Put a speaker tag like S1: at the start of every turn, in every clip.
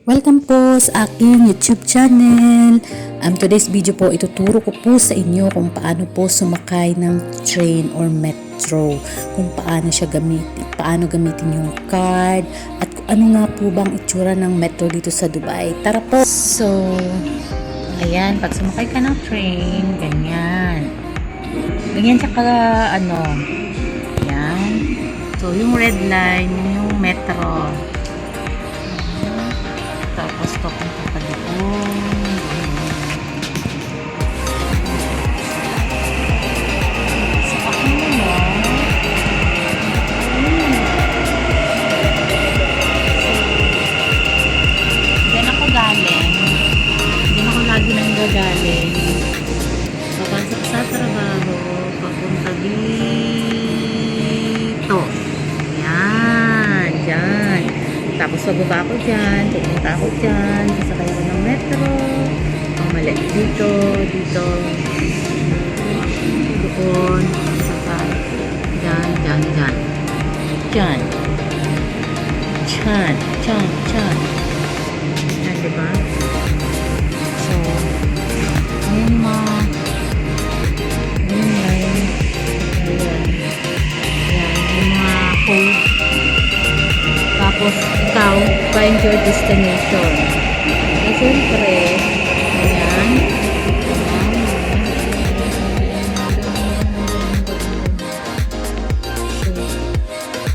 S1: Welcome po sa aking YouTube channel. Today's video po, ituturo ko po sa inyo kung paano po sumakay ng train or metro. Kung paano siya gamitin, paano gamitin yung card, at kung ano nga po bang itsura ng metro dito sa Dubai. Tara po! So, ayan, pag sumakay ka ng train, ganyan. Ganyan siya ka, ayan. So, yung red line, yung metro. Tapos papunta ka doon. Sa akin naman. Diyan ako galing. Diyan ako lagi nang gagaling. Papasok sa trabaho. Papunta dito. Yan. Diyan. Tapos bababa ako dyan, pupunta ako dyan, sasakay ako ng metro, mali, dito, doon, sasakay, dyan, diba? So, ayun yung mga code. Tapos, ikaw, find your destination. So, siyempre, ayan. So,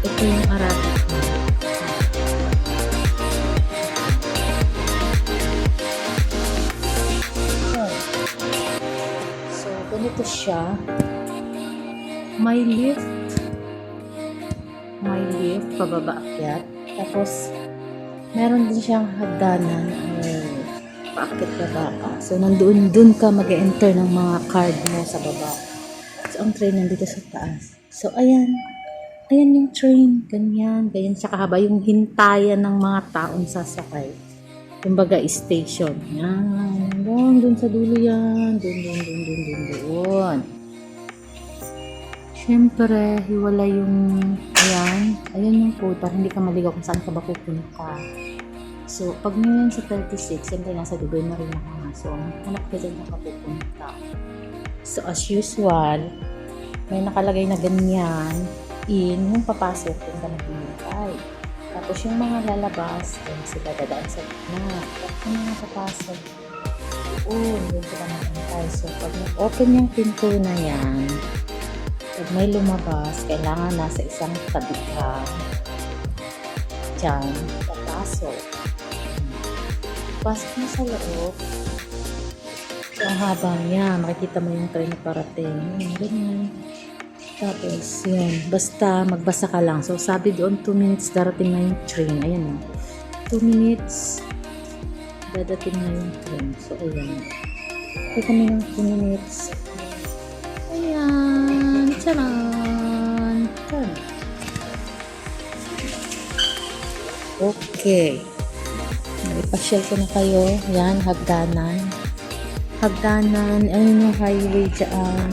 S1: ito yung Arabic. So, ganito siya. May lift, pababa akyat. Tapos, meron din siyang hagdanan paakyat baba ka. So, dun ka mag-enter ng mga card mo sa baba. So, ang train nandito sa taas. So, ayan yung train. Ganyan siya kahaba. Yung hintayan ng mga taong sasakay. Kumbaga, station. Yan. Doon sa dulo yan. Doon. Siyempre, hiwala yung ayan yung code para hindi ka maligaw kung saan ka ba pupunta. So, pag ngayon sa 36, siyempre nasa Dubai na rin ako nga. So, hanap ka dyan na pupunta. So, as usual, may nakalagay na ganyan yung papasok kung ka naghihintay. Tapos yung mga lalabas, kung sila dadaan sa gitna. Tapos yung mga papasok, doon sila naghihintay. So, pag open yung pinto na yan, pag may lumabas, kailangan nasa isang tabi ka. Diyan, papasok. Pasok mo sa loob. So, ang haba niya, makikita mo yung train na parating. Ganyan. Tapos, yun. Basta, magbasa ka lang. So, sabi doon, 2 minutes darating na yung train. Ayan. 2 minutes, dadating na yung train. So, ayan. Ito kami ng 2 minutes. Ayan. Tcharan! Okay. Ipasyal ko na kayo. Yan, hagdanan. Ayun yung highway dyan.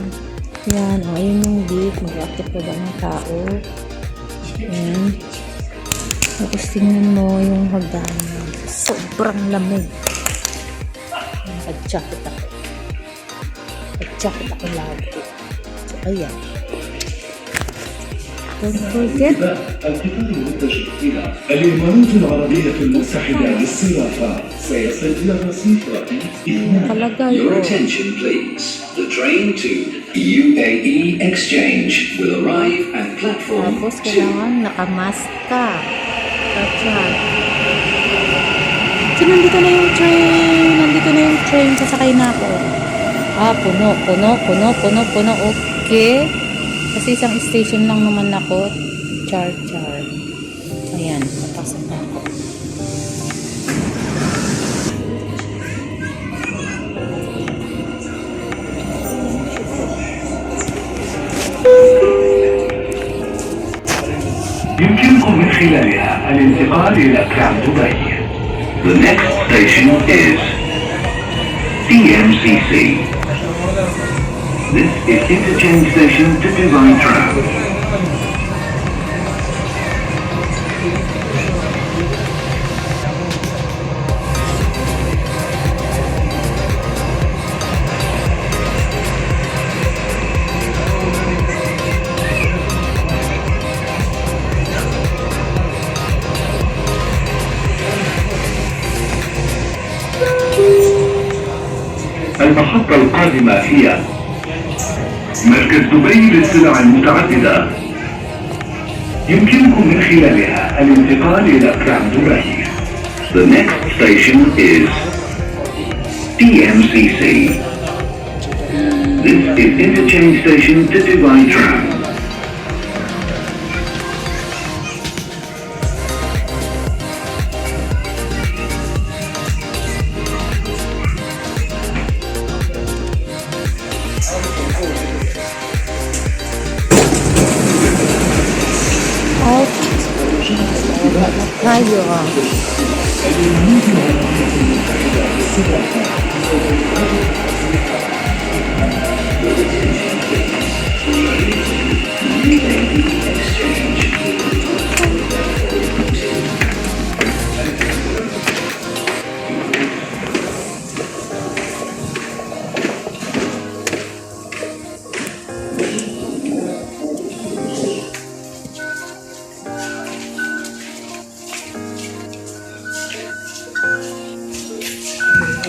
S1: Yan, ayun yung lift. Mag-active pa ba ng tao? Yan. Tapos tingnan mo yung hagdanan. Sobrang lamig. Nag-jacket ako lagi. So, ayan. Don't forget.
S2: القطار المتجه إلى الإمارات العربية المتحدة للصرافة سيصل إلى الرصيف رقم 2.
S3: Your attention please. The train to UAE Exchange will arrive at platform 2.
S1: Tapos kailangan nakamask ka. Tapos so, nandito na yung train. Sasakay na ako. Puno. Okay. Kasi isang station lang naman ako. Char. Ayan, napasok na ako.
S2: يمكنكم من خلالها الانتقال إلى كعب دبي. The next station is DMCC. This is interchange station to Dubai Tram. المحطة القادمة هي مركز دبي للسلع المتعددة. يمكنكم من خلالها الانتقال إلى ترام دبي.
S3: The next station is DMCC. This is interchange station to Dubai Tram.
S1: Oh, tayo ah.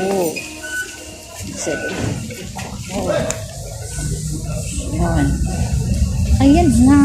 S1: Oh. Seven. Oh. Yan. Ayan na.